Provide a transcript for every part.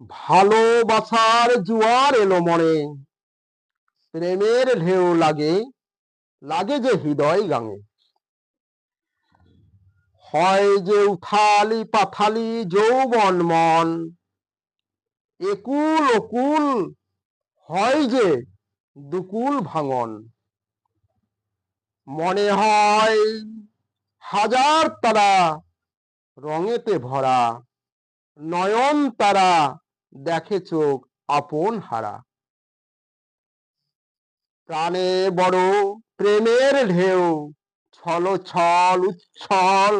ভালোবাসার জোয়ার এলো মনে, প্রেমের ঢেউ লাগে, লাগে যে হৃদয় গাঙে। হয় যে উথালি পাথালি যৌবন মন, একুল ওকুল হয় যে দুকুল ভাঙন। মনে হয় হাজার তারা রঙেতে ভরা, নয়ন তারা দেখে চোখ আপন হারা। প্রাণে বড় প্রেমের ঢেউ, ছল ছল উচ্ছল,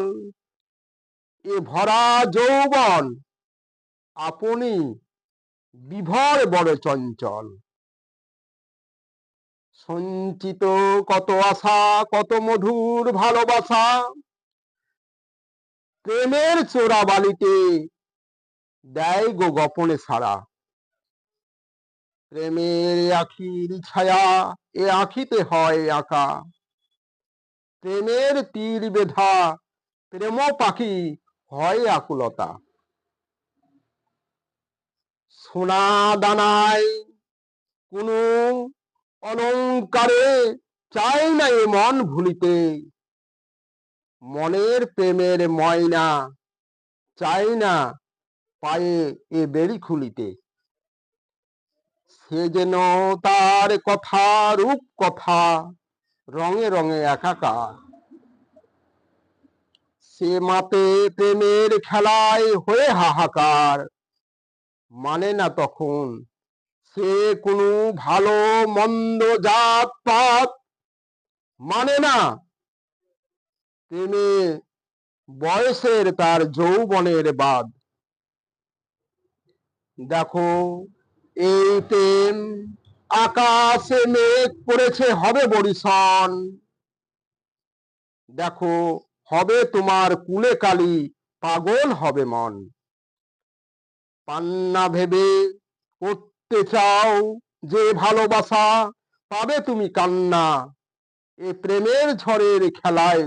এ ভরা যৌবন আপনি বিভর বড় চঞ্চল। সঞ্চিত কত আশা, কত মধুর ভালোবাসা, প্রেমের চোরা বালিতে দেয় গো গোপনে সারা। প্রেমের আখির ছায়া এ আখিতে হয় আঁকা, প্রেমের তীর বেধা প্রেম পাখি হয় আকুলতা। সোনা দানায় কোনো অলংকারে চাই না এ মন ভুলিতে, মনের প্রেমের ময়না চাই না পায়ে এ বেড়ি খুলিতে। সে যেন তার কথা রূপ কথা রঙে রঙে একাকার, সে মাতে প্রেমের খেলায় হয়ে হাহাকার। মানে না তখন সে কোনো ভালো মন্দ জাত পাত, মানে না প্রেমে বয়সের তার যৌবনের বাদ। দেখো এই প্রেম আকাশে মেঘ পড়েছে হবে বরিশন, দেখো হবে তোমার কুলে কালি পাগল হবে মন। পান্না ভেবে করতে চাও যে ভালোবাসা, পাবে তুমি কান্না এ প্রেমের ঝড়ের খেলায়,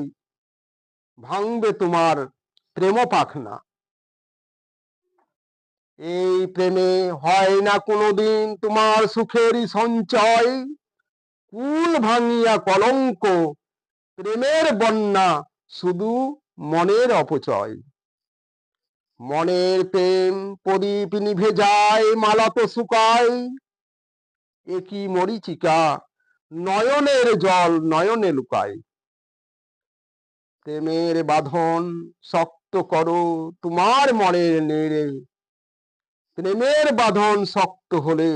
ভাঙবে তোমার প্রেম পাখনা। এই প্রেমে হয় না কোনোদিন তোমার সুখেরই সঞ্চয়, কুল ভাঙিয়া কলঙ্ক প্রেমের বন্যা শুধু মনের অপচয়। মনের প্রেম প্রদীপ নিভে যায় মালা তো শুকায়, একই মরিচিকা নয়নের জল নয়নে লুকায়। প্রেমের বাঁধন শক্ত করো তোমার মনের নেড়ে, প্রেমের বাঁধন শক্ত হলে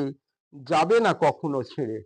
যাবে না কখনো ছেড়ে।